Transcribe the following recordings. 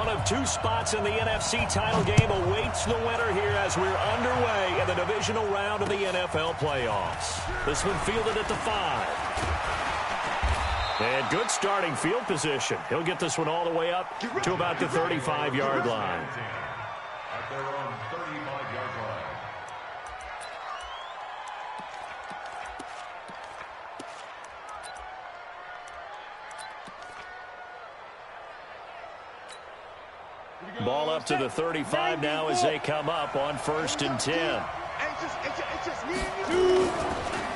One of two spots in the NFC title game awaits the winner here as we're underway in the divisional round of the NFL playoffs. This one fielded at the 5. And good starting field position. He'll get this one all the way up to about the 35-yard line. At their own 35-yard line. Ball up to the 35 now as they come up on 1st and 10.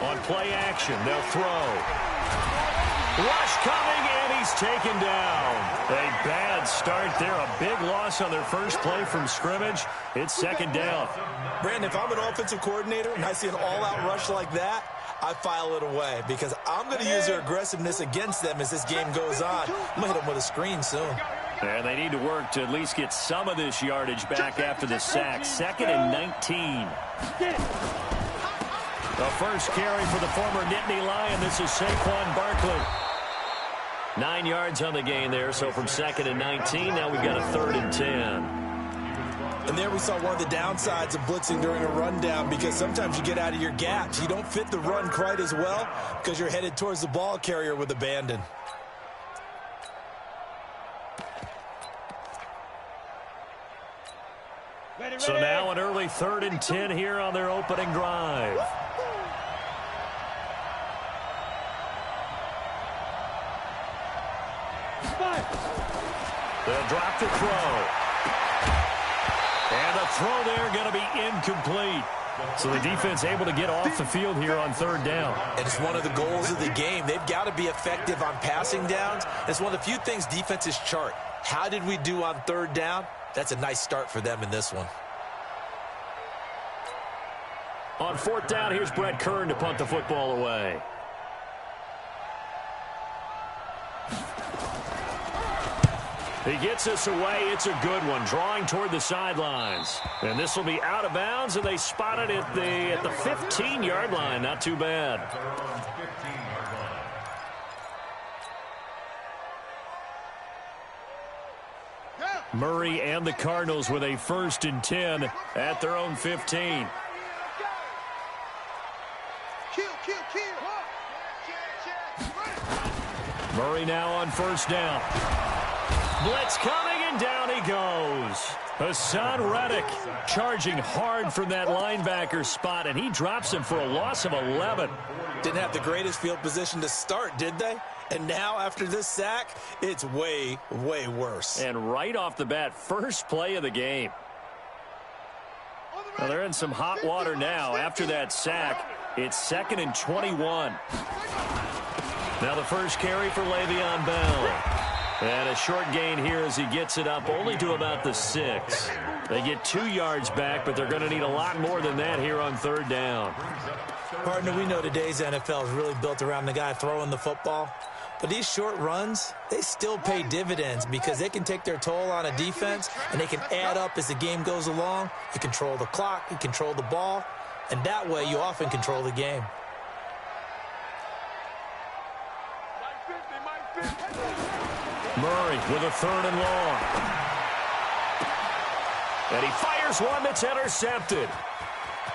On play action, they'll throw. Rush coming, and he's taken down. A bad start there. A big loss on their first play from scrimmage. It's 2nd down. Brandon, if I'm an offensive coordinator and I see an all-out rush like that, I file it away because I'm going to use their aggressiveness against them as this game goes on. I'm going to hit them with a screen soon. And they need to work to at least get some of this yardage back after the sack. 2nd and 19. The first carry for the former Nittany Lion. This is Saquon Barkley. 9 yards on the gain there, so from 2nd and 19, now we've got a 3rd and 10. And there we saw one of the downsides of blitzing during a rundown because sometimes you get out of your gaps. You don't fit the run quite as well because you're headed towards the ball carrier with abandon. So now an early 3rd and 10 here on their opening drive. They'll drop the throw. And the throw there going to be incomplete. So the defense able to get off the field here on 3rd down. And it's one of the goals of the game. They've got to be effective on passing downs. It's one of the few things defenses chart. How did we do on 3rd down? That's a nice start for them in this one. On 4th down, here's Brett Kern to punt the football away. He gets us away. It's a good one, drawing toward the sidelines. And this will be out of bounds, and they spot it at the 15-yard line. Not too bad. Murray and the Cardinals with a 1st and 10 at their own 15. Murray now on 1st down. Blitz coming, and down he goes. Hassan Reddick charging hard from that linebacker spot, and he drops him for a loss of 11. Didn't have the greatest field position to start, did they? And now, after this sack, it's way, way worse. And right off the bat, first play of the game. Well, they're in some hot water now. After that sack, it's 2nd and 21. Now the first carry for Le'Veon Bell. And a short gain here as he gets it up only to about the 6. They get 2 yards back, but they're going to need a lot more than that here on 3rd down. Partner, we know today's NFL is really built around the guy throwing the football. But these short runs, they still pay dividends because they can take their toll on a defense, and they can add up as the game goes along. You control the clock, you control the ball, and that way you often control the game. Murray with a 3rd and long. And he fires one that's intercepted.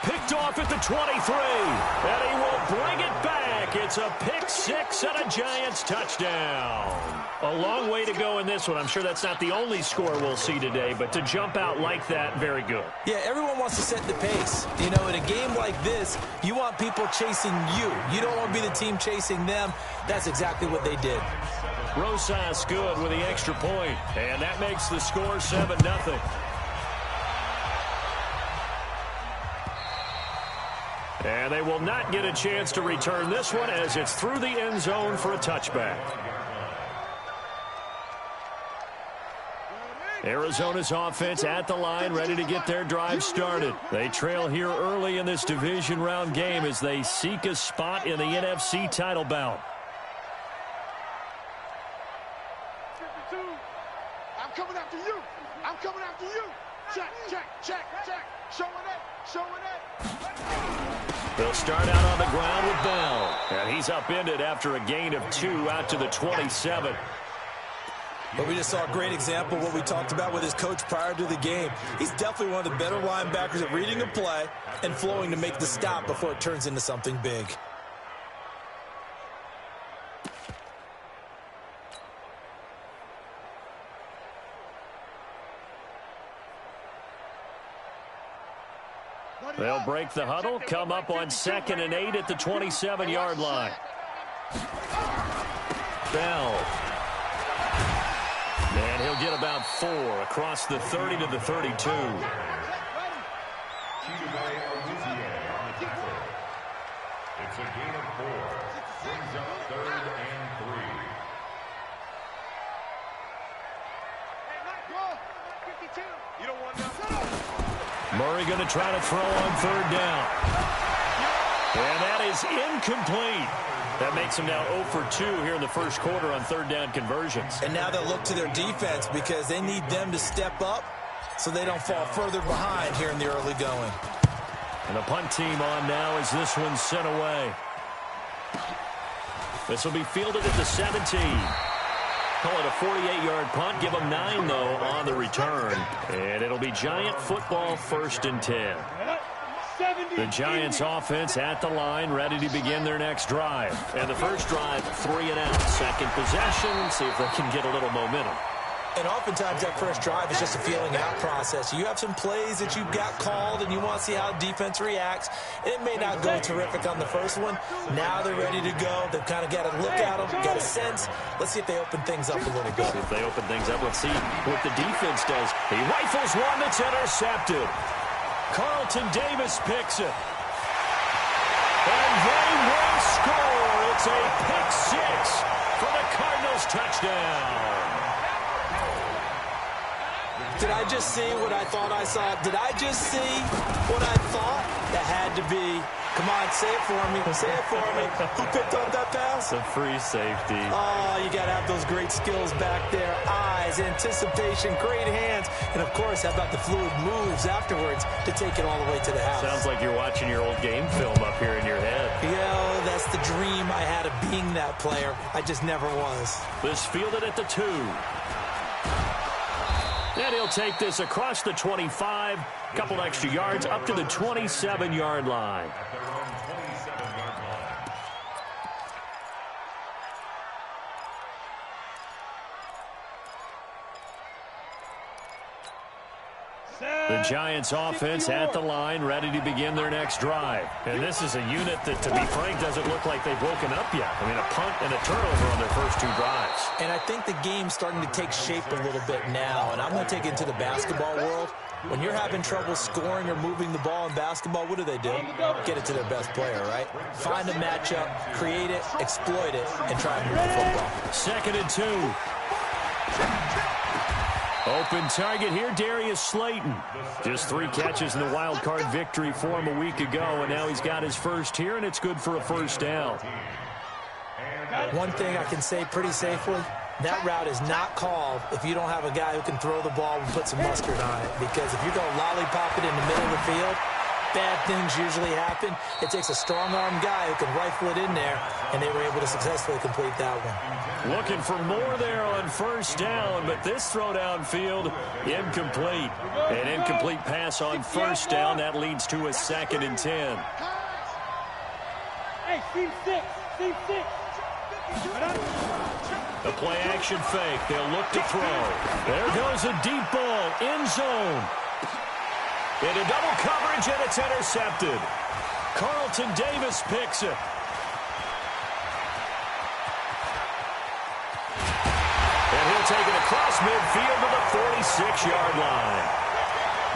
Picked off at the 23. And he will bring it back. It's a pick 6 and a Giants touchdown. A long way to go in this one. I'm sure that's not the only score we'll see today, but to jump out like that, very good. Yeah, everyone wants to set the pace. You know, in a game like this, you want people chasing you. You don't want to be the team chasing them. That's exactly what they did. Rosas good with the extra point, and that makes the score 7-0. And they will not get a chance to return this one as it's through the end zone for a touchback. Arizona's offense at the line, ready to get their drive started. They trail here early in this division round game as they seek a spot in the NFC title bout. I'm coming after you. I'm coming after you. Check, check, check, check. Showing it, showing it. They'll start out on the ground with Bell. And he's upended after a gain of 2 out to the 27. But we just saw a great example of what we talked about with his coach prior to the game. He's definitely one of the better linebackers at reading a play and flowing to make the stop before it turns into something big. They'll break the huddle, come up on 2nd and 8 at the 27-yard line. Bell. And he'll get about 4 across the 30 to the 32. It's a gain of 4. Brings up 3rd and 3. You don't want that. Murray going to try to throw on 3rd down. And that is incomplete. That makes him now 0 for 2 here in the first quarter on 3rd down conversions. And now they'll look to their defense because they need them to step up so they don't fall further behind here in the early going. And the punt team on now as this one's sent away. This will be fielded at the 17. Call it a 48-yard punt. Give them 9, though, on the return. And it'll be Giant football 1st and 10. The Giants offense at the line, ready to begin their next drive. And the first drive, 3 and out. Second possession, see if they can get a little momentum. And oftentimes that first drive is just a feeling out process. You have some plays that you've got called and you want to see how defense reacts. It may not go terrific on the first one. Now they're ready to go. They've kind of got to look at them, got a sense. Let's see if they open things up a little bit. See if they open things up. Let's see what the defense does. He rifles one that's intercepted. Carlton Davis picks it. And they will score. It's a pick 6 for the Cardinals touchdown. Did I just see what I thought I saw? Did I just see what I thought? That had to be. Come on, say it for me. Say it for me. Who picked up that pass? It's a free safety. Oh, you got to have those great skills back there. Eyes, anticipation, great hands. And, of course, how about the fluid moves afterwards to take it all the way to the house? Sounds like you're watching your old game film up here in your head. Yeah, that's the dream I had of being that player. I just never was. This fielded at the 2. And he'll take this across the 25, couple extra yards up to the 27-yard line. The Giants offense at the line, ready to begin their next drive. And this is a unit that, to be frank, doesn't look like they've woken up yet. I mean, a punt and a turnover on their first 2 drives. And I think the game's starting to take shape a little bit now. And I'm going to take it into the basketball world. When you're having trouble scoring or moving the ball in basketball, what do? Get it to their best player, right? Find a matchup, create it, exploit it, and try and move the football. 2nd and 2. Open target here, Darius Slayton. Just 3 catches in the wild card victory for him a week ago, and now he's got his first here, and it's good for a first down. One thing I can say pretty safely, that route is not called if you don't have a guy who can throw the ball and put some mustard on it. Because if you go lollipop it in the middle of the field, bad things usually happen. It takes a strong-armed guy who can rifle it in there, and they were able to successfully complete that one. Looking for more there on first down, but this throw downfield, incomplete. An incomplete pass on first down. That leads to a 2nd and 10. Hey, C6. The play-action fake. They'll look to throw. There goes a deep ball, end zone. Into double coverage, and it's intercepted. Carlton Davis picks it. And he'll take it across midfield to the 46-yard line.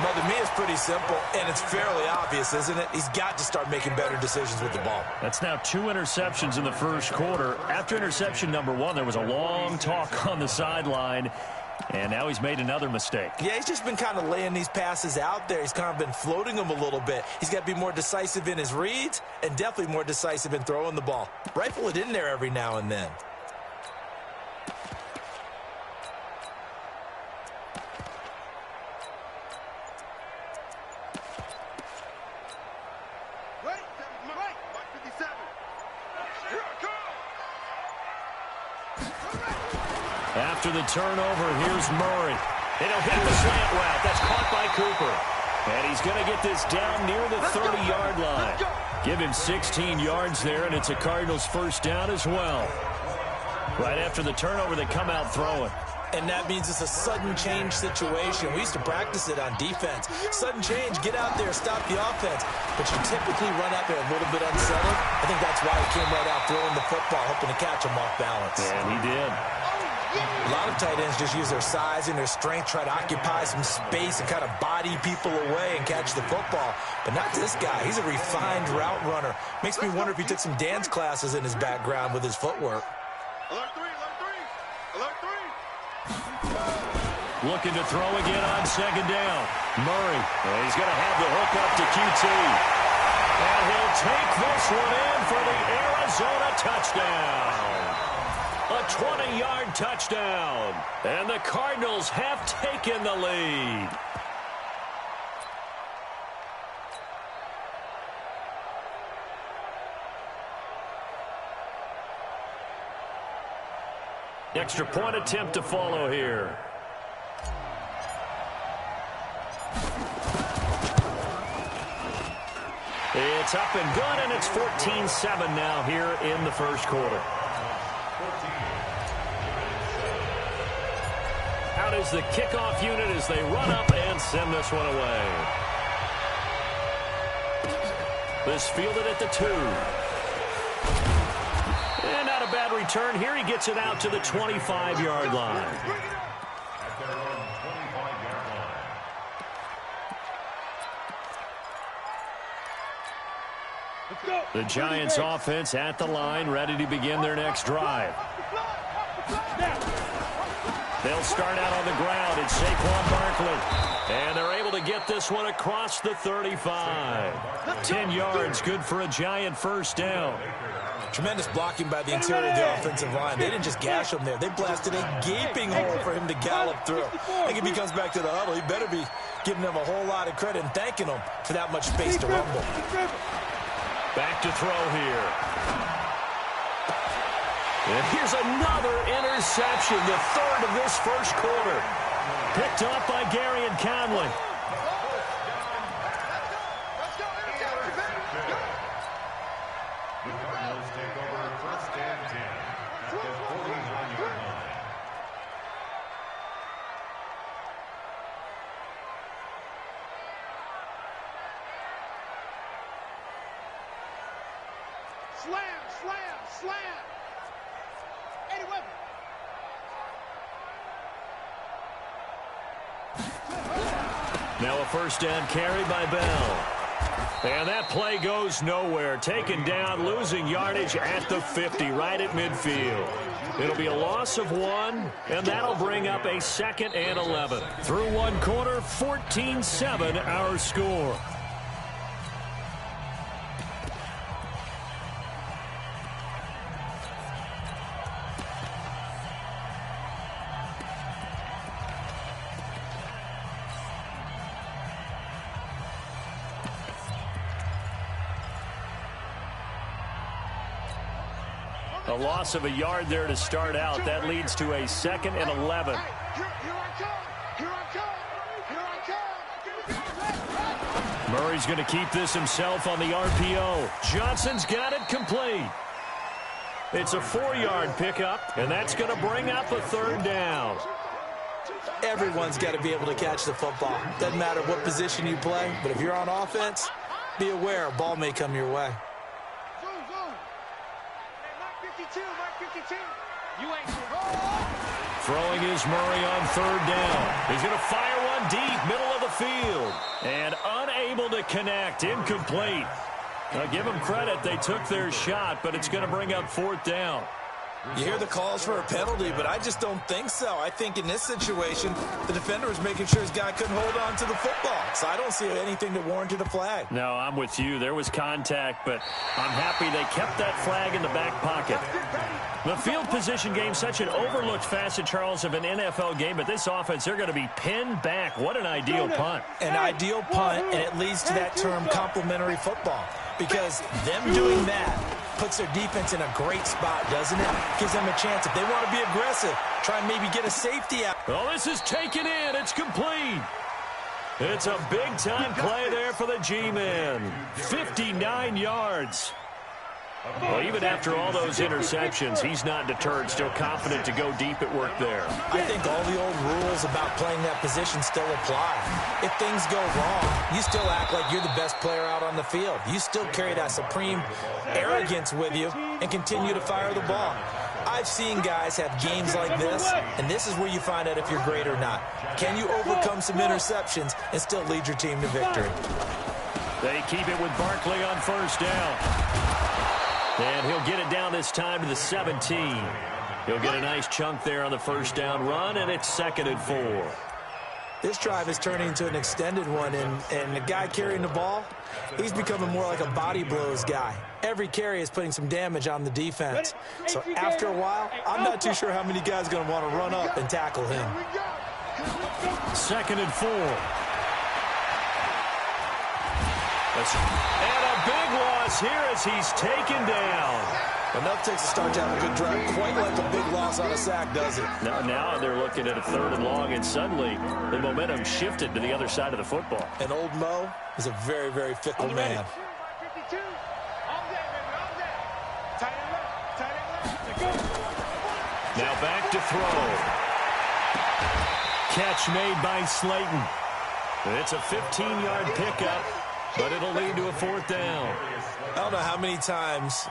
Well, to me, it's pretty simple, and it's fairly obvious, isn't it? He's got to start making better decisions with the ball. That's now 2 interceptions in the first quarter. After interception number 1, there was a long talk on the sideline, and now he's made another mistake. Yeah, he's just been kind of laying these passes out there. He's kind of been floating them a little bit. He's got to be more decisive in his reads and definitely more decisive in throwing the ball. Rifle it in there every now and then. after the turnover, here's Murray. And he'll hit the slant route. That's caught by Cooper. And he's going to get this down near the 30-yard line. Give him 16 yards there, and it's a Cardinals first down as well. Right after the turnover, they come out throwing. And that means it's a sudden change situation. We used to practice it on defense. Sudden change, get out there, stop the offense. But you typically run out there a little bit unsettled. I think that's why he came right out throwing the football, hoping to catch him off balance. And he did. A lot of tight ends just use their size and their strength, try to occupy some space and kind of body people away and catch the football. But not this guy. He's a refined route runner. Makes me wonder if he took some dance classes in his background with his footwork. Alert three, alert three, alert three. Looking to throw again on second down. Murray. And he's going to have the hook up to QT. And he'll take this one in for the Arizona touchdown. A 20-yard touchdown. And the Cardinals have taken the lead. Extra point attempt to follow here. It's up and good, and it's 14-7 now here in the first quarter. Out is the kickoff unit as they run up and send this one away. This fielded at the 2. And not a bad return here. He gets it out to the 25-yard line. The Giants offense at the line, ready to begin their next drive. They'll start out on the ground. It's Saquon Barkley. And they're able to get this one across the 35. 10 yards, good for a Giant first down. Tremendous blocking by the interior of the offensive line. They didn't just gash him there. They blasted a gaping hole for him to gallop through. I think if he comes back to the huddle, he better be giving them a whole lot of credit and thanking them for that much space to rumble. Back to throw here. And here's another interception, the third of this first quarter. Picked up by Gary and Conley. The Cardinals take over first and 10 at the 49-yard line. Slam, slam, slam. Eddie Weber. Now a first down carry by Bell. And that play goes nowhere. Taken down, losing yardage at the 50, right at midfield. It'll be a loss of 1, and that'll bring up a 2nd and 11. Through one quarter, 14-7 our score. A loss of a yard there to start out. That leads to a 2nd and 11. Here I come. Here I come. Here I come. Murray's going to keep this himself on the RPO. Johnson's got it complete. It's a 4-yard pickup, and that's going to bring up a 3rd down. Everyone's got to be able to catch the football. Doesn't matter what position you play, but if you're on offense, be aware a ball may come your way. Throwing is Murray on 3rd down. He's going to fire one deep, middle of the field. And unable to connect, incomplete. Now, give them credit, they took their shot, but it's going to bring up 4th down. You hear the calls for a penalty, but I just don't think so. I think in this situation, the defender was making sure his guy couldn't hold on to the football. So I don't see anything that warranted a flag. No, I'm with you. There was contact, but I'm happy they kept that flag in the back pocket. The field position game, such an overlooked facet, Charles, of an NFL game, but this offense, they're going to be pinned back. What an ideal punt. An ideal punt, and it leads to that term complimentary football. Because them doing that puts their defense in a great spot, doesn't it? Gives them a chance. If they want to be aggressive, try and maybe get a safety out. Oh, this is taken in. It's complete. It's a big-time play there for the G-Men. 59 yards. Well, even after all those interceptions, he's not deterred, still confident to go deep at work there. I think all the old rules about playing that position still apply. If things go wrong, you still act like you're the best player out on the field. You still carry that supreme arrogance with you and continue to fire the ball. I've seen guys have games like this, and this is where you find out if you're great or not. Can you overcome some interceptions and still lead your team to victory? They keep it with Barkley on first down. And he'll get it down this time to the 17. He'll get a nice chunk there on the first down run, and it's 2nd and 4. This drive is turning into an extended one, and the guy carrying the ball, he's becoming more like a body blows guy. Every carry is putting some damage on the defense. So after a while, I'm not too sure how many guys are going to want to run up and tackle him. 2nd and 4. And a big loss here as he's taken down. Enough takes a start to have a good drive. Quite like a big loss on a sack, does it? Now they're looking at a 3rd and long, and suddenly the momentum shifted to the other side of the football. And old Mo is a very, very fickle man. Now back to throw. Catch made by Slayton. It's a 15-yard pickup, but it'll lead to a 4th down. I don't know how many times,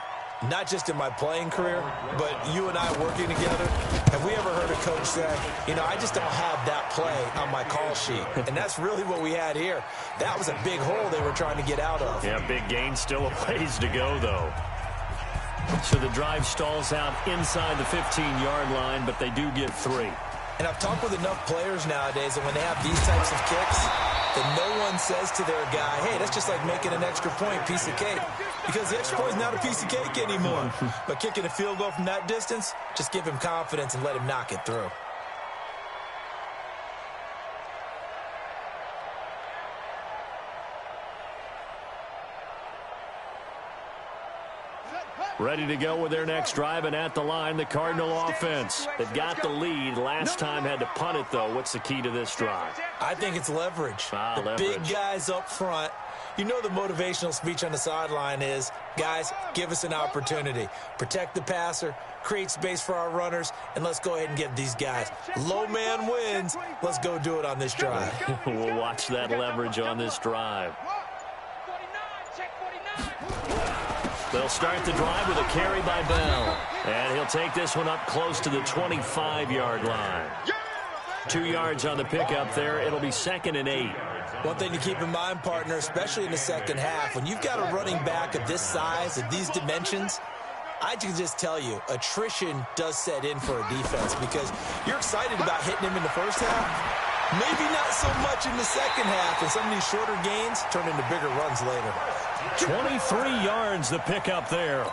not just in my playing career, but you and I working together, have we ever heard a coach say, you know, I just don't have that play on my call sheet. And that's really what we had here. That was a big hole they were trying to get out of. Yeah, big gain, still a ways to go, though. So the drive stalls out inside the 15-yard line, but they do get 3. And I've talked with enough players nowadays that when they have these types of kicks, that no one says to their guy, hey, that's just like making an extra point, piece of cake. Because the extra point is not a piece of cake anymore. But kicking a field goal from that distance, just give him confidence and let him knock it through. Ready to go with their next drive, and at the line, the Cardinal offense. They've got the lead. Last time had to punt it, though. What's the key to this drive? I think it's leverage. The big guys up front. You know the motivational speech on the sideline is, guys, give us an opportunity. Protect the passer, create space for our runners, and let's go ahead and get these guys. Low man wins. Let's go do it on this drive. We'll watch that leverage on this drive. They'll start the drive with a carry by Bell. And he'll take this one up close to the 25-yard line. 2 yards on the pickup there. It'll be 2nd and 8. One thing to keep in mind, partner, especially in the second half, when you've got a running back of this size, of these dimensions, I can just tell you, attrition does set in for a defense because you're excited about hitting him in the first half. Maybe not so much in the second half, and some of these shorter gains turn into bigger runs later. 23 yards the pickup there.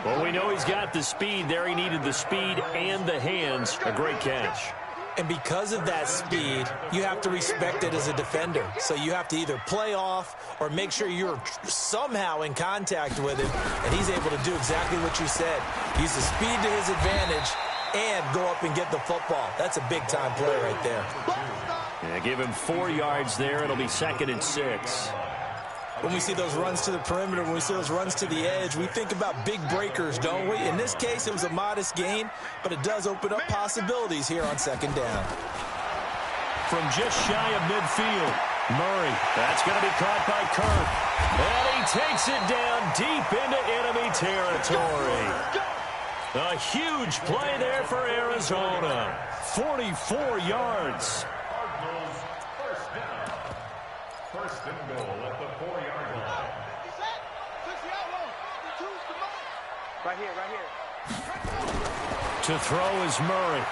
Well, we know he's got the speed there. He needed the speed and the hands. A great catch. And because of that speed, you have to respect it as a defender. So you have to either play off or make sure you're somehow in contact with him, and he's able to do exactly what you said. Use the speed to his advantage and go up and get the football. That's a big-time play right there. Yeah, give him 4 yards there. It'll be 2nd and 6. When we see those runs to the perimeter, when we see those runs to the edge, we think about big breakers, don't we? In this case, it was a modest gain, but it does open up possibilities here on 2nd down. From just shy of midfield, Murray. That's going to be caught by Kirk. And he takes it down deep into enemy territory. A huge play there for Arizona. 44 yards. Cardinals first down. 1st and goal at the 4-yard line. Right here. To throw is Murray.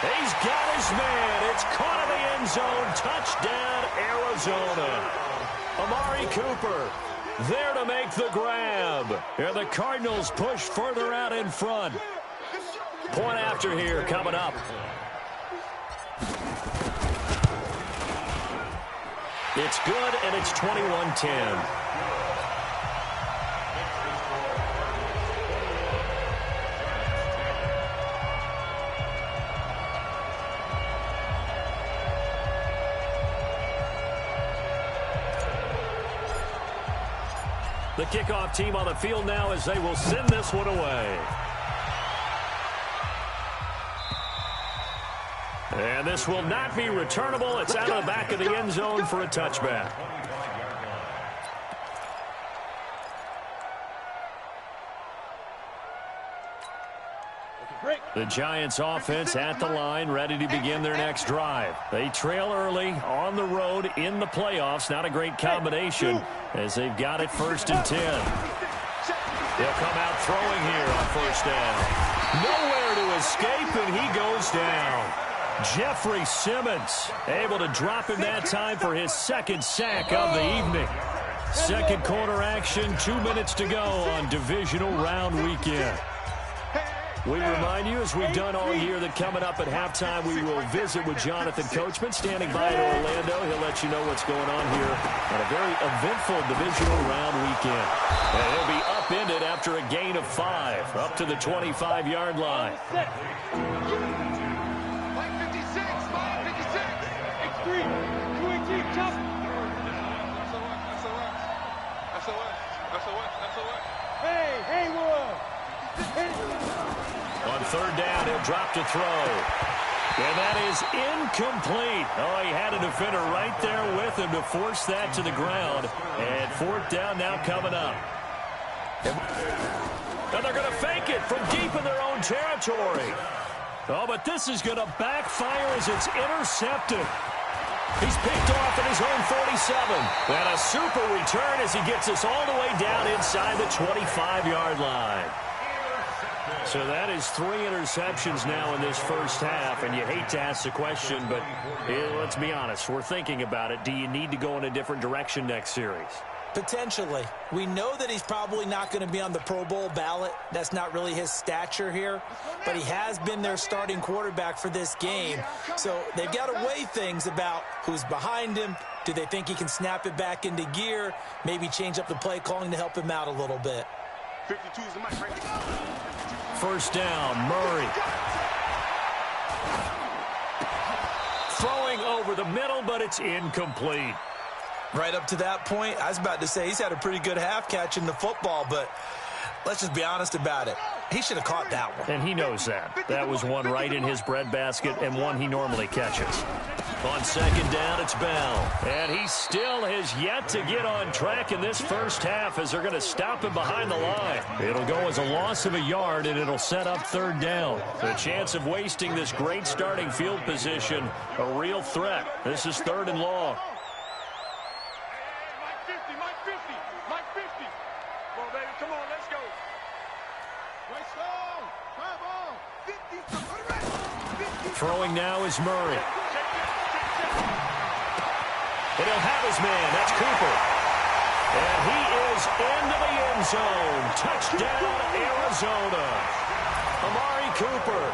He's got his man. It's caught in the end zone. Touchdown, Arizona. Amari Cooper there to make the grab. And the Cardinals push further out in front. Point after here coming up. It's good, and it's 21-10. The kickoff team on the field now as they will send this one away. And this will not be returnable. It's out of the back of the end zone for a touchback. The Giants offense at the line, ready to begin their next drive. They trail early on the road in the playoffs. Not a great combination as they've got it 1st and 10. They'll come out throwing here on 1st down. Nowhere to escape, and he goes down. Jeffrey Simmons able to drop him that time for his 2nd sack of the evening. 2nd quarter action, 2 minutes to go on divisional round weekend. We remind you, as we've done all year, that coming up at halftime, we will visit with Jonathan Coachman, standing by in Orlando. He'll let you know what's going on here on a very eventful divisional round weekend. And he'll be upended after a gain of 5, up to the 25-yard line. On 3rd down, he'll drop to throw. And that is incomplete. Oh, he had a defender right there with him to force that to the ground. And 4th down now coming up. And they're going to fake it from deep in their own territory. Oh, but this is going to backfire as it's intercepted. He's picked off at his own 47. And a super return as he gets us all the way down inside the 25-yard line. So that is 3 interceptions now in this first half, and you hate to ask the question, but let's be honest, we're thinking about it. Do you need to go in a different direction next series? Potentially. We know that he's probably not going to be on the Pro Bowl ballot. That's not really his stature here, but he has been their starting quarterback for this game. So they've got to weigh things about who's behind him. Do they think he can snap it back into gear? Maybe change up the play calling to help him out a little bit. 52 is the mic right there. 1st down, Murray. Throwing over the middle, but it's incomplete. Right up to that point, I was about to say he's had a pretty good half catching the football, but let's just be honest about it. He should have caught that one. And he knows that. That was one right in his breadbasket and one he normally catches. On 2nd down, it's Bell. And he still has yet to get on track in this first half as they're going to stop him behind the line. It'll go as a loss of a yard, and it'll set up 3rd down. The chance of wasting this great starting field position, a real threat. This is 3rd and long. Throwing now is Murray. And he'll have his man. That's Cooper. And he is into the end zone. Touchdown, Arizona. Amari Cooper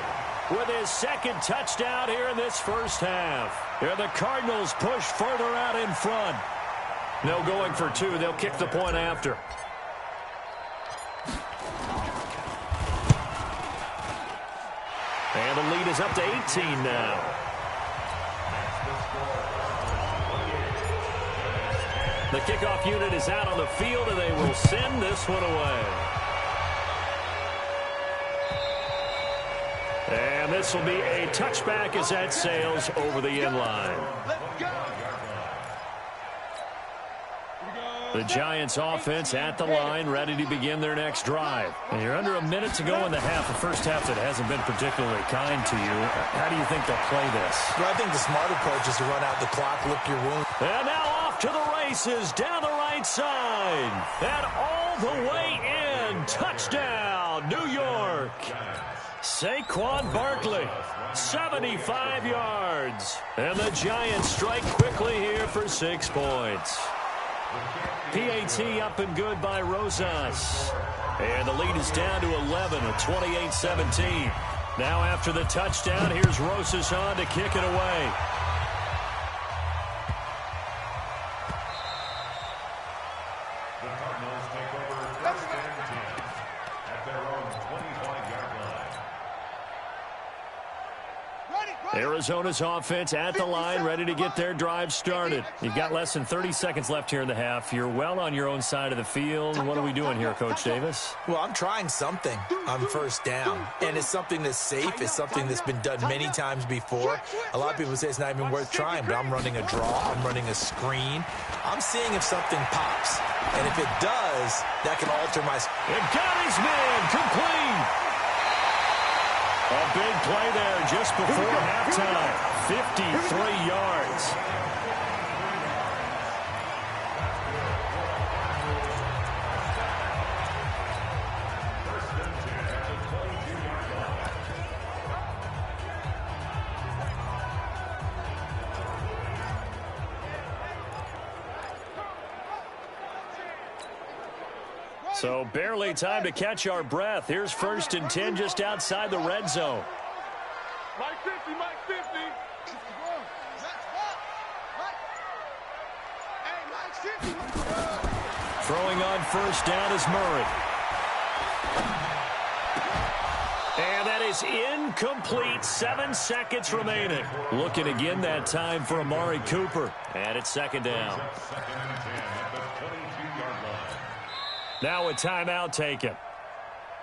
with his 2nd touchdown here in this first half. And the Cardinals push further out in front. No going for 2. They'll kick the point after. And the lead is up to 18 now. The kickoff unit is out on the field, and they will send this one away. And this will be a touchback as that sails over the end line. The Giants offense at the line, ready to begin their next drive. And you're under a minute to go in the half, a first half that hasn't been particularly kind to you. How do you think they'll play this? Well, I think the smart approach is to run out the clock, lick your wound. And now off to the races, down the right side. And all the way in. Touchdown, New York. Saquon Barkley, 75 yards. And the Giants strike quickly here for 6 points. PAT up and good by Rosas. And the lead is down to 11 at 28-17. Now after the touchdown, here's Rosas on to kick it away. The Cardinals take over 1st and 10 at their own 25-yard line. Ready? Arizona's offense at the line, ready to get their drive started. You've got less than 30 seconds left here in the half. You're well on your own side of the field. What are we doing here, Coach Davis? Well, I'm trying something on first down, and it's something that's safe. It's something that's been done many times before. A lot of people say it's not even worth trying, but I'm running a draw. I'm running a screen. I'm seeing if something pops, and if it does, that can alter my... It got his man complete. A big play there just before halftime. 53 yards. So barely time to catch our breath. Here's 1st and 10 just outside the red zone. Mike 50, Mike 50. Throwing on first down is Murray. And that is incomplete. 7 seconds remaining. Looking again that time for Amari Cooper. And it's 2nd down. Now a timeout taken.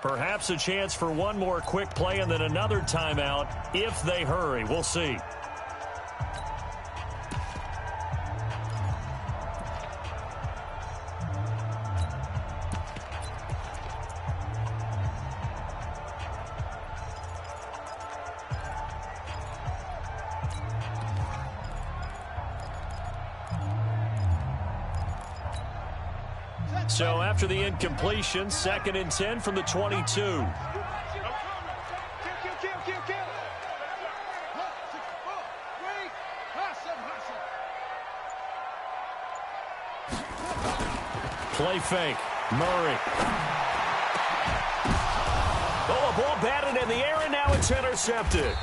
Perhaps a chance for one more quick play and then another timeout if they hurry. We'll see. So after the incompletion, 2nd and 10 from the 22. Play fake. Murray. Oh, a ball batted in the air, and now it's intercepted.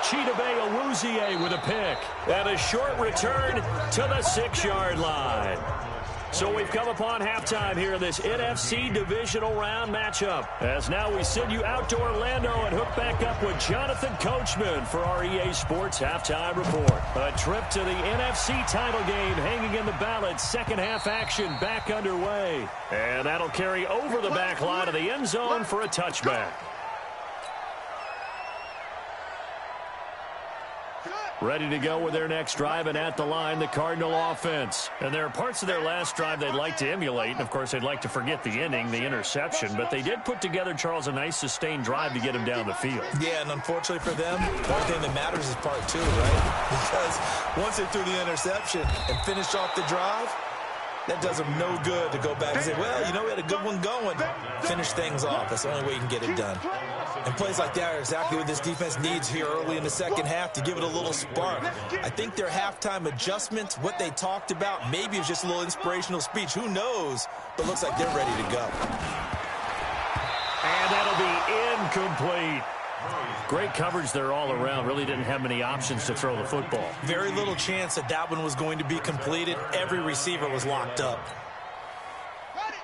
Chidobe Awuzie with a pick. And a short return to the 6-yard line. So we've come upon halftime here in this NFC divisional round matchup. As now we send you out to Orlando and hook back up with Jonathan Coachman for our EA Sports Halftime Report. A trip to the NFC title game hanging in the balance. Second half action back underway. And that'll carry over the back line of the end zone for a touchback. Ready to go with their next drive, and at the line, the Cardinal offense. And there are parts of their last drive they'd like to emulate, and of course they'd like to forget the inning, the interception, but they did put together, Charles, a nice sustained drive to get him down the field. Yeah, and unfortunately for them, the only thing that matters is part 2, right? Because once they threw the interception and finished off the drive, that does them no good to go back and say, well, you know, we had a good one going. Finish things off. That's the only way you can get it done. And plays like that are exactly what this defense needs here early in the second half to give it a little spark. I think their halftime adjustments, what they talked about, maybe it's just a little inspirational speech. Who knows? But looks like they're ready to go. And that'll be incomplete. Great coverage there all around. Really didn't have many options to throw the football. Very little chance that that one was going to be completed. Every receiver was locked up.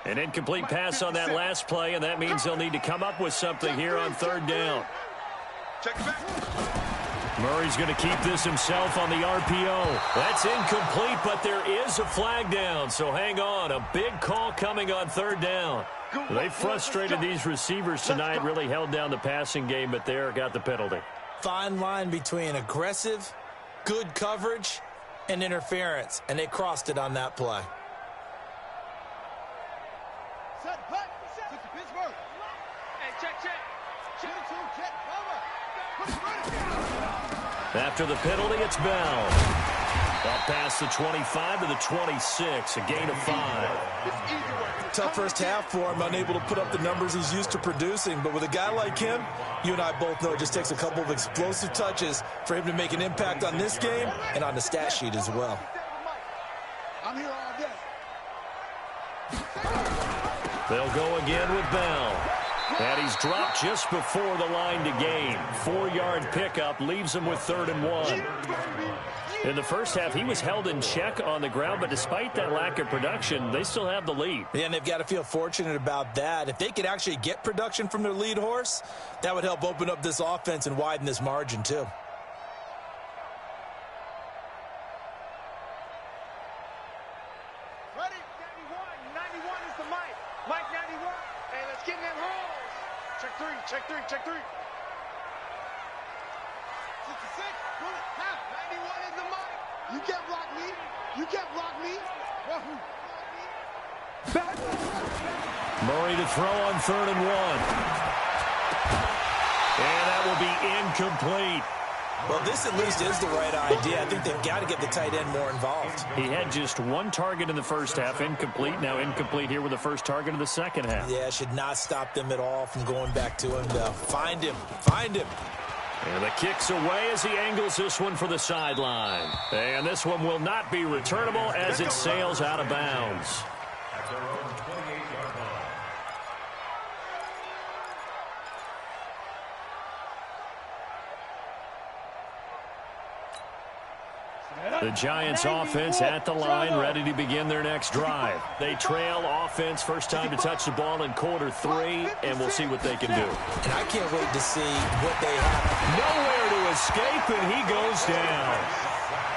An incomplete pass on that last play, and that means they'll need to come up with something here on 3rd down. Murray's going to keep this himself on the RPO. That's incomplete, but there is a flag down, so hang on. A big call coming on 3rd down. They frustrated these receivers tonight, really held down the passing game, but there got the penalty. Fine line between aggressive, good coverage, and interference, and they crossed it on that play. After the penalty, it's Bell. Up past the 25 to the 26, a gain of 5. Tough first half for him, unable to put up the numbers he's used to producing. But with a guy like him, you and I both know it just takes a couple of explosive touches for him to make an impact on this game and on the stat sheet as well. I'm here all day. They'll go again with Bell. And he's dropped just before the line to gain. 4-yard pickup leaves him with 3rd and 1. In the first half, he was held in check on the ground, but despite that lack of production, they still have the lead. Yeah, and they've got to feel fortunate about that. If they could actually get production from their lead horse, that would help open up this offense and widen this margin too. Check three, check three, check three. 66, run it, half. 91 is the money. You can't block me. You can't block me. Murray to throw on 3rd and 1. And that will be incomplete. Well, this at least is the right idea. I think they've got to get the tight end more involved. He had just 1 target in the first half, incomplete. Now incomplete here with the first target of the second half. Yeah, should not stop them at all from going back to him, though. Find him. Find him. And the kick's away as he angles this one for the sideline. And this one will not be returnable as it sails out of bounds. At their own 28-yard line. The Giants offense at the line, ready to begin their next drive. They trail offense, first time to touch the ball in quarter 3, and we'll see what they can do. And I can't wait to see what they have. Nowhere to escape, and he goes down.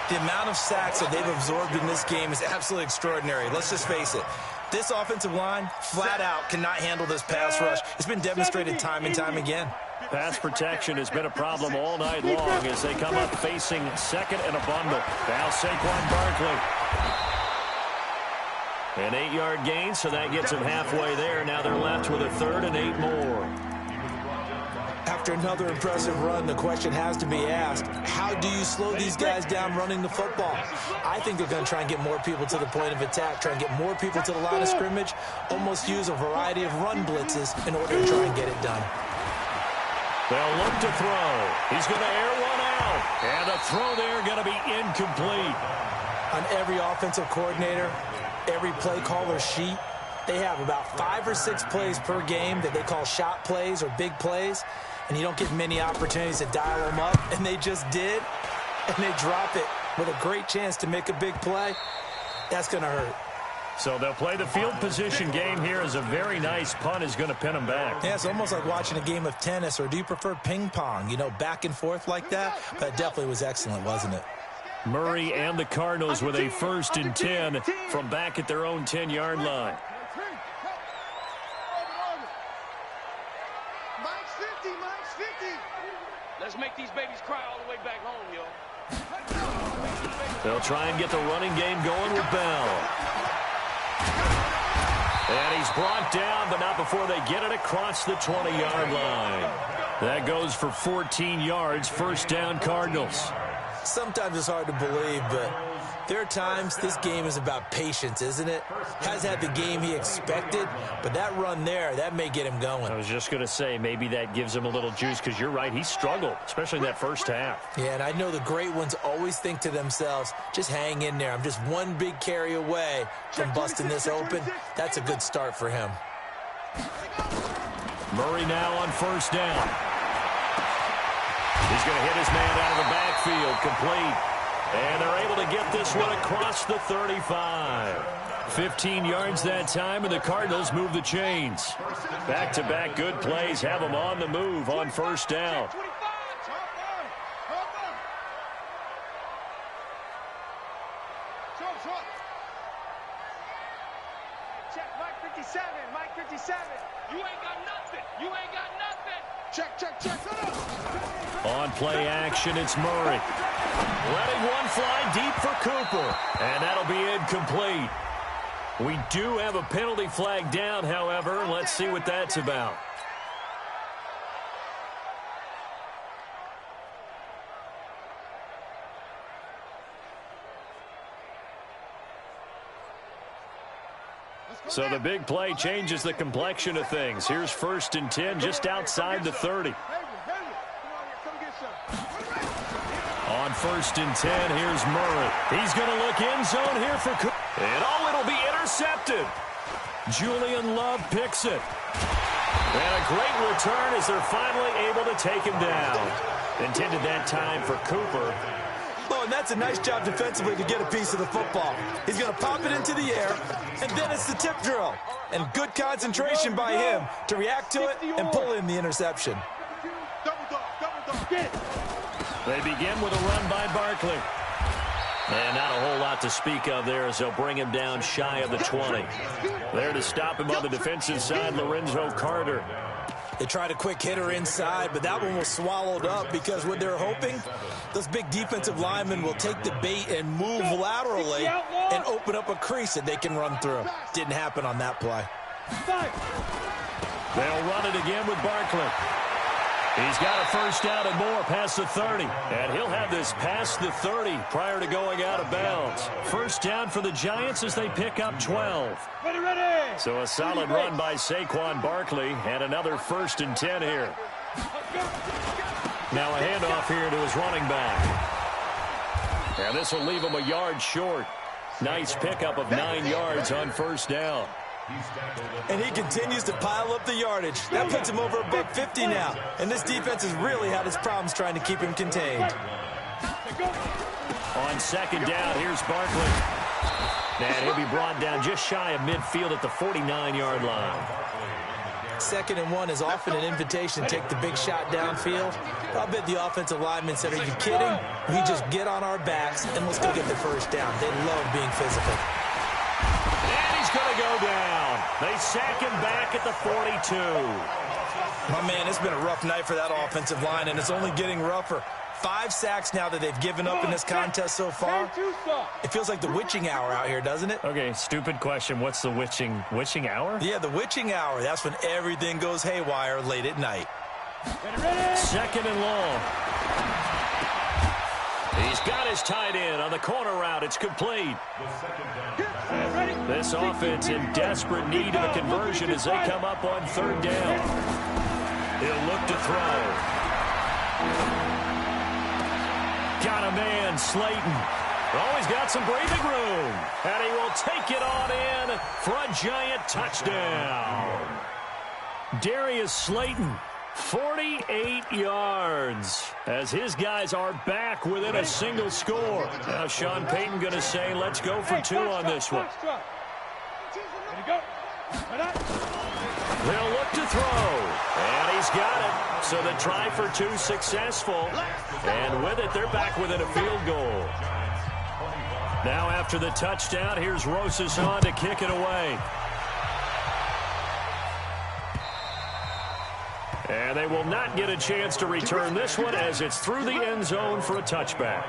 The amount of sacks that they've absorbed in this game is absolutely extraordinary. Let's just face it. This offensive line, flat out, cannot handle this pass rush. It's been demonstrated time and time again. Pass protection has been a problem all night long as they come up facing second and a bundle. Now Saquon Barkley. An 8-yard gain, so that gets them halfway there. Now they're left with a 3rd and 8 more. After another impressive run, the question has to be asked, how do you slow these guys down running the football? I think they're going to try and get more people to the point of attack, try and get more people to the line of scrimmage, almost use a variety of run blitzes in order to try and get it done. They'll look to throw. He's going to air one out. And the throw there going to be incomplete. On every offensive coordinator, every play caller sheet, they have about 5 or 6 plays per game that they call shot plays or big plays, and you don't get many opportunities to dial them up, and they just did, and they drop it with a great chance to make a big play. That's going to hurt. So they'll play the field position game here as a very nice punt is going to pin them back. Yeah, it's almost like watching a game of tennis, or do you prefer ping pong, you know, back and forth like that? But it definitely was excellent, wasn't it? Murray and the Cardinals with a 1st and 10 from back at their own 10-yard line. Mike's 50, Mike's 50. Let's make these babies cry all the way back home, yo. They'll try and get the running game going with Bell. And he's brought down, but not before they get it across the 20-yard line. That goes for 14 yards, 1st down Cardinals. Sometimes it's hard to believe, but there are times this game is about patience, isn't it? Has had the game he expected, but that run there, that may get him going. I was just going to say, maybe that gives him a little juice, because you're right, he struggled, especially in that first half. Yeah, and I know the great ones always think to themselves, just hang in there. I'm just one big carry away from busting this open. That's a good start for him. Murray now on 1st down. He's going to hit his man out of the backfield, complete. And they're able to get this one across the 35. 15 yards that time, and the Cardinals move the chains. Back-to-back good plays have them on the move on 1st down. Check, Mike 57, Mike 57. You ain't got nothing. You ain't got nothing. Check, check, check. On play action, it's Murray. Letting one fly deep for Cooper. And that'll be incomplete. We do have a penalty flag down, however. Let's see what that's about. So the big play changes the complexion of things. Here's 1st and 10 just outside the 30. On 1st and 10, here's Murray. He's going to look end zone here for Cooper. And it'll be intercepted. Julian Love picks it. And a great return as they're finally able to take him down. Intended that time for Cooper. Oh, and that's a nice job defensively to get a piece of the football. He's going to pop it into the air, and then it's the tip drill. And good concentration by him to react to it and pull in the interception. They begin with a run by Barkley. And not a whole lot to speak of there as they'll bring him down shy of the 20. There to stop him on the defensive side, Lorenzo Carter. They tried a quick hitter inside, but that one was swallowed up because what they're hoping, those big defensive linemen will take the bait and move laterally and open up a crease that they can run through. Didn't happen on that play. They'll run it again with Barkley. He's got a first down and more past the 30. And he'll have this past the 30 prior to going out of bounds. First down for the Giants as they pick up 12. Ready. So a solid run by Saquon Barkley and another 1st and 10 here. Now a handoff here to his running back. And this will leave him a yard short. Nice pickup of 9 yards on first down. And he continues to pile up the yardage. That puts him over $150 now. And this defense has really had its problems trying to keep him contained. On second down, here's Barkley. And he'll be brought down just shy of midfield at the 49-yard line. 2nd and 1 is often an invitation to take the big shot downfield. I'll bet the offensive lineman said, are you kidding? We just get on our backs and let's go get the first down. They love being physical. And he's going to go down. They sack him back at the 42. My man, it's been a rough night for that offensive line, and it's only getting rougher. 5 sacks now that they've given up in this contest so far. It feels like the witching hour out here, doesn't it? Okay, stupid question. What's the witching hour? Yeah, the witching hour. That's when everything goes haywire late at night. 2nd and long. He's got his tight end on the corner route. It's complete. This offense in desperate need of a conversion as they come up on 3rd down. He'll look to throw. Got a man, Slayton. Oh, he's got some breathing room. And he will take it on in for a giant touchdown. Darius Slayton, 48 yards, as his guys are back within a single score. Now Sean Payton going to say, let's go for 2 on this one. They'll look to throw, and he's got it. So the try for 2 successful, and with it, they're back within a field goal. Now after the touchdown, here's Rosas on to kick it away. And they will not get a chance to return this one as it's through the end zone for a touchback.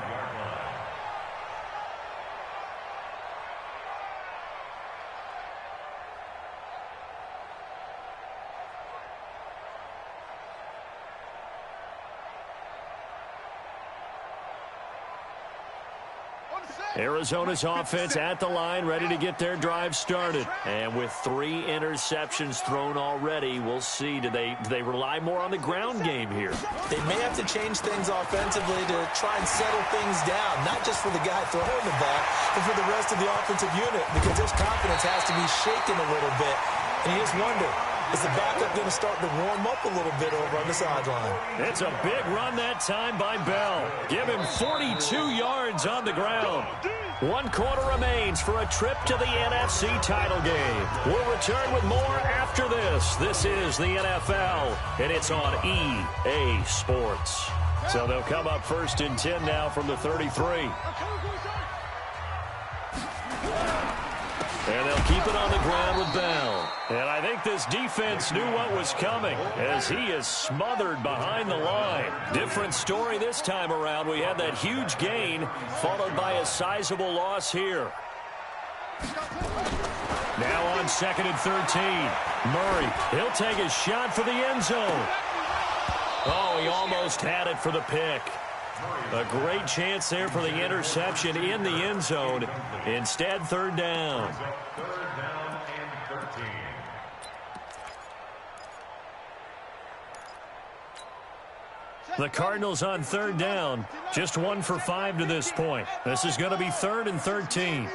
Arizona's offense at the line, ready to get their drive started. And with 3 interceptions thrown already, we'll see. Do they rely more on the ground game here? They may have to change things offensively to try and settle things down, not just for the guy throwing the ball, but for the rest of the offensive unit, because his confidence has to be shaken a little bit. And you just wonder, is the backup going to start to warm up a little bit over on the sideline? It's a big run that time by Bell. Give him 42 yards on the ground. 1 quarter remains for a trip to the NFC title game. We'll return with more after this. This is the NFL, and it's on EA Sports. So they'll come up 1st and 10 now from the 33. And they'll keep it on the ground with Bell. And I think this defense knew what was coming as he is smothered behind the line. Different story this time around. We had that huge gain followed by a sizable loss here. Now on 2nd and 13. Murray, he'll take a shot for the end zone. Oh, he almost had it for the pick. A great chance there for the interception in the end zone. Instead, 3rd down. 3rd down and 13. The Cardinals on 3rd down. Just 1 for 5 to this point. This is going to be 3rd and 13.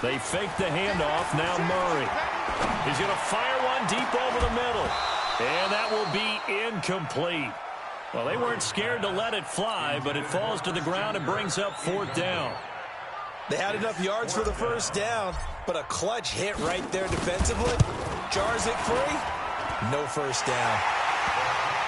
They fake the handoff. Now Murray. He's going to fire one deep over the middle. And that will be incomplete. Well, they weren't scared to let it fly, but it falls to the ground and brings up 4th down. They had enough yards for the first down, but a clutch hit right there defensively. Jars it free. No first down.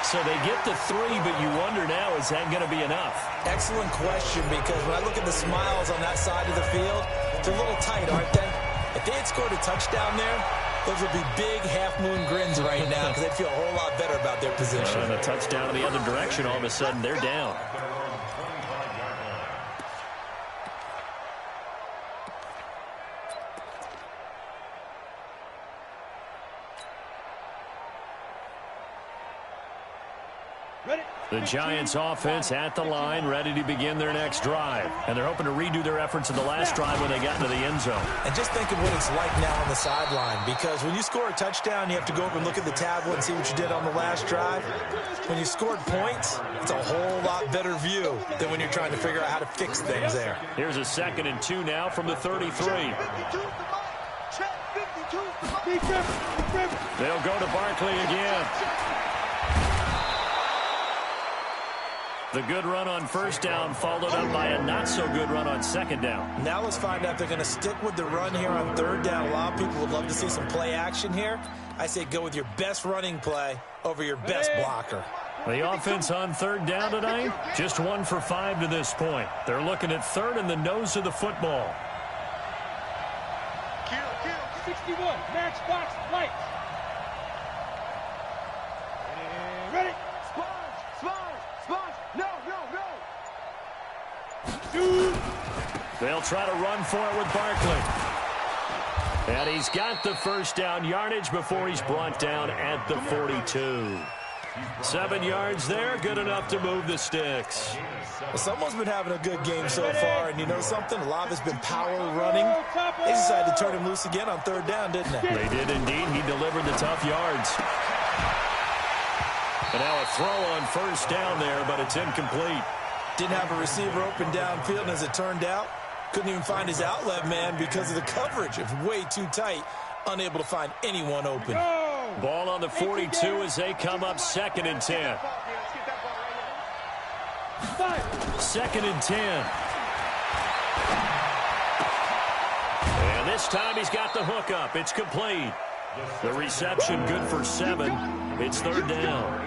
So they get the 3, but you wonder now, is that going to be enough? Excellent question, because when I look at the smiles on that side of the field, they're a little tight, aren't they? If they had scored a touchdown there, those would be big half-moon grins right now because they'd feel a whole lot better about their position. And a touchdown in the other direction, all of a sudden they're down. The Giants offense at the line, ready to begin their next drive. And they're hoping to redo their efforts in the last drive when they got into the end zone. And just think of what it's like now on the sideline, because when you score a touchdown, you have to go over and look at the tablet and see what you did on the last drive. When you scored points, it's a whole lot better view than when you're trying to figure out how to fix things there. Here's a 2nd and 2 now from the 33. They'll go to Barkley again. The good run on first down followed up by a not-so-good run on second down. Now let's find out if they're going to stick with the run here on third down. A lot of people would love to see some play action here. I say go with your best running play over your best blocker. The offense on third down tonight, just 1 for 5 to this point. They're looking at third in the nose of the football. 61, match box, lights. Ready? They'll try to run for it with Barkley. And he's got the first down yardage before he's brought down at the 42. 7 yards there, good enough to move the sticks. Well, someone's been having a good game so far, and you know something? A lot of it's been power running. They decided to turn him loose again on third down, didn't they? They did indeed. He delivered the tough yards. And now a throw on first down there, but it's incomplete. Didn't have a receiver open downfield, and as it turned out, couldn't even find his outlet man because of the coverage. It was way too tight, unable to find anyone open. Ball on the 42 as they come up 2nd and 10. 2nd and 10. And this time he's got the hook up. It's complete. The reception good for 7. It's third down.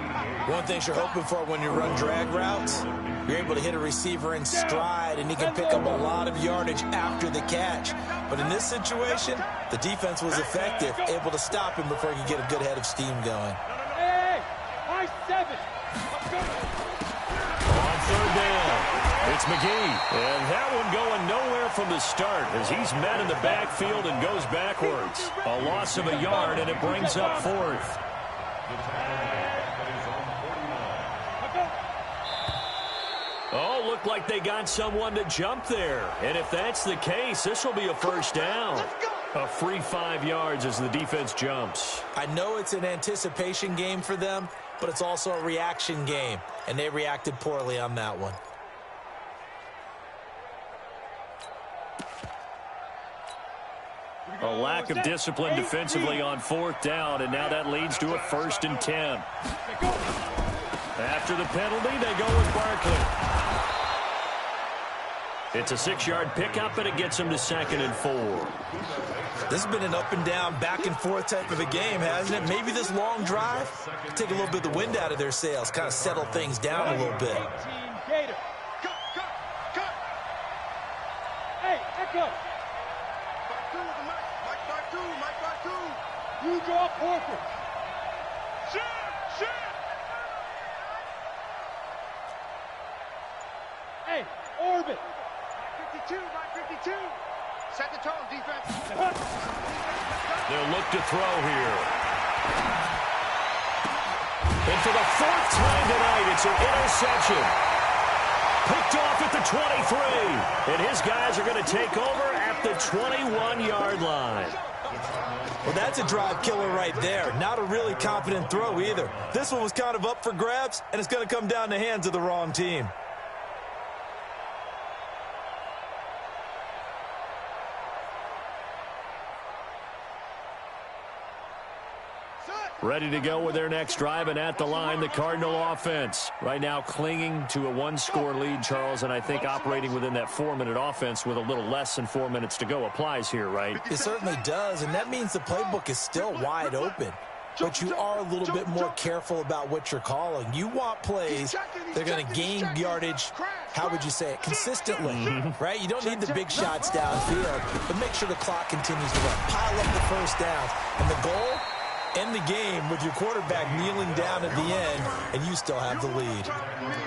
One thing you're hoping for when you run drag routes, you're able to hit a receiver in stride, and he can pick up a lot of yardage after the catch. But in this situation, the defense was effective, able to stop him before he could get a good head of steam going. Hey, high 7. On third down, it's McGee. And that one going nowhere from the start as he's met in the backfield and goes backwards. A loss of a yard, and it brings up 4th. Oh, looked like they got someone to jump there. And if that's the case, this will be a first down. A free 5 yards as the defense jumps. I know it's an anticipation game for them, but it's also a reaction game, and they reacted poorly on that one. A lack of discipline defensively on 4th down, and now that leads to a 1st and 10. After the penalty, they go with Barkley. It's a 6-yard pickup, and it gets him to 2nd and 4. This has been an up-and-down, back-and-forth type of a game, hasn't it? Maybe this long drive take a little bit of the wind out of their sails, kind of settle things down a little bit. Hey, echo. You draw Horford. Hey, Orbit. 52. Set the tone, defense. They'll look to throw here. And for the 4th time tonight, it's an interception. Picked off at the 23. And his guys are going to take over at the 21-yard line. Well, that's a drive killer right there. Not a really confident throw either. This one was kind of up for grabs, and it's going to come down the hands of the wrong team. Ready to go with their next drive, and at the line, the Cardinal offense. Right now clinging to a 1-score lead, Charles, and I think operating within that 4-minute offense with a little less than 4 minutes to go applies here, right? It certainly does, and that means the playbook is still wide open. but you are a little bit more careful about what you're calling. You want plays that are going to gain yardage, how would you say it, consistently, right? You don't need the big shots downfield, but make sure the clock continues to run. Pile up the first downs. And the goal, end the game with your quarterback kneeling down at the end, and you still have the lead.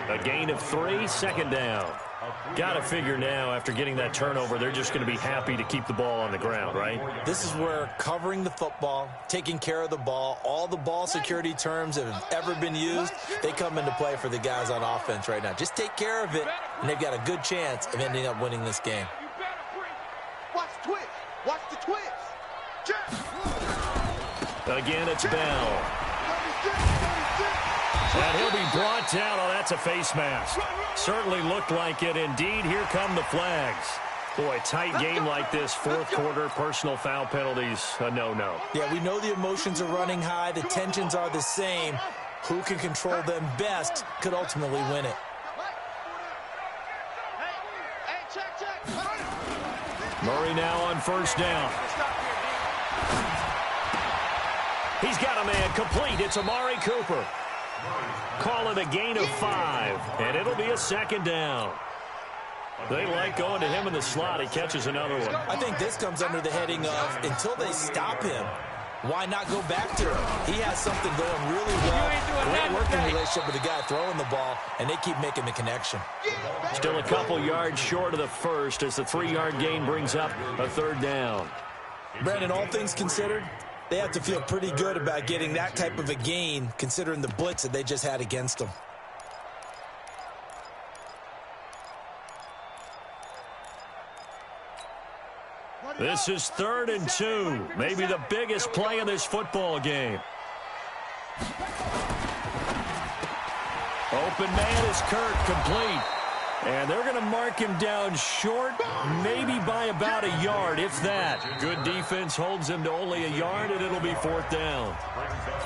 A gain of 3, second down. Got to figure now, after getting that turnover, they're just going to be happy to keep the ball on the ground, right? This is where covering the football, taking care of the ball, all the ball security terms that have ever been used, they come into play for the guys on offense right now. Just take care of it, and they've got a good chance of ending up winning this game. Watch the twist. Watch the twist. Again, it's Bell. And he'll be brought down. Oh, that's a face mask. Certainly looked like it. Indeed, here come the flags. Boy, tight game like this, fourth quarter, personal foul penalties, a no-no. Yeah, we know the emotions are running high. The tensions are the same. Who can control them best could ultimately win it. Murray now on first down. He's got a man complete. It's Amari Cooper. Call it a gain of 5, and it'll be a second down. They like going to him in the slot. He catches another one. I think this comes under the heading of, until they stop him, why not go back to him? He has something going really well. Great working relationship with the guy throwing the ball, and they keep making the connection. Still a couple yards short of the first as the 3-yard gain brings up a third down. Brandon, all things considered, they have to feel pretty good about getting that type of a gain, considering the blitz that they just had against them. This is 3rd and 2, maybe the biggest play in this football game. Open man is Kirk, complete. And they're going to mark him down short, maybe by about a yard, if that. Good defense holds him to only a yard, and it'll be 4th down.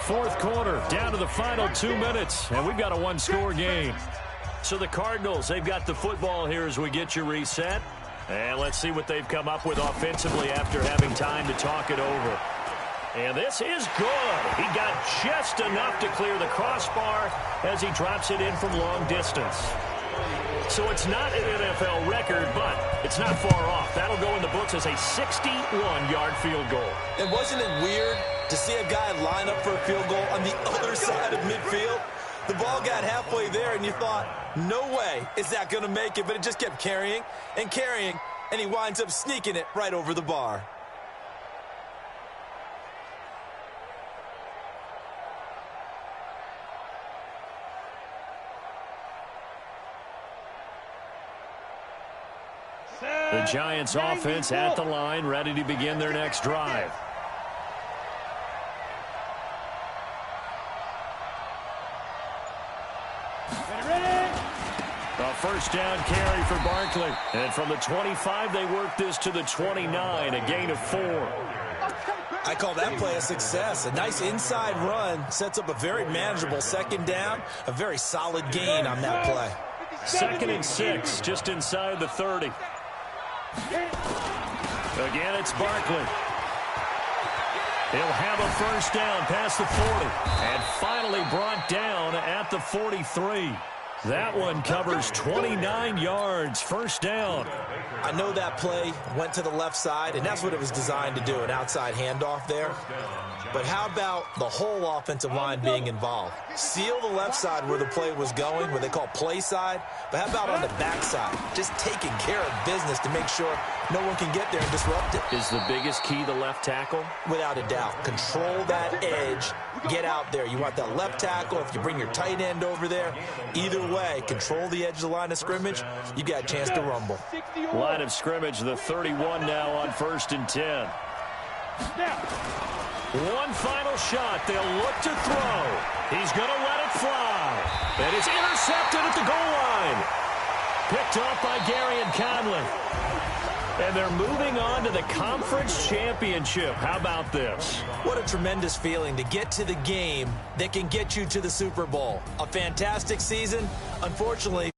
Fourth quarter, down to the final 2 minutes, and we've got a 1-score game. So the Cardinals, they've got the football here as we get you reset. And let's see what they've come up with offensively after having time to talk it over. And this is good. He got just enough to clear the crossbar as he drops it in from long distance. So it's not an NFL record, but it's not far off. That'll go in the books as a 61-yard field goal. And wasn't it weird to see a guy line up for a field goal on the other side of midfield? The ball got halfway there, and you thought, no way is that going to make it, but it just kept carrying and carrying, and he winds up sneaking it right over the bar. The Giants offense at the line, ready to begin their next drive. A first down carry for Barkley. And from the 25, they work this to the 29, a gain of 4. I call that play a success. A nice inside run sets up a very manageable second down, a very solid gain on that play. 2nd and 6, just inside the 30. Again, it's Barkley. He'll have a first down past the 40. And finally brought down at the 43. That one covers 29 yards, first down. I know that play went to the left side, and that's what it was designed to do, an outside handoff there. But how about the whole offensive line being involved? Seal the left side where the play was going, where they call play side. But how about on the back side? Just taking care of business to make sure no one can get there and disrupt it. Is the biggest key the left tackle? Without a doubt. Control that edge. Get out there. You want that left tackle. If you bring your tight end over there, either way, control the edge of the line of scrimmage. You got a chance to rumble. Line of scrimmage, the 31 now on 1st and 10. One final shot. They'll look to throw. He's going to let it fly. And it's intercepted at the goal line. Picked off by Gary and Conley. And they're moving on to the conference championship. How about this? What a tremendous feeling to get to the game that can get you to the Super Bowl. A fantastic season. Unfortunately,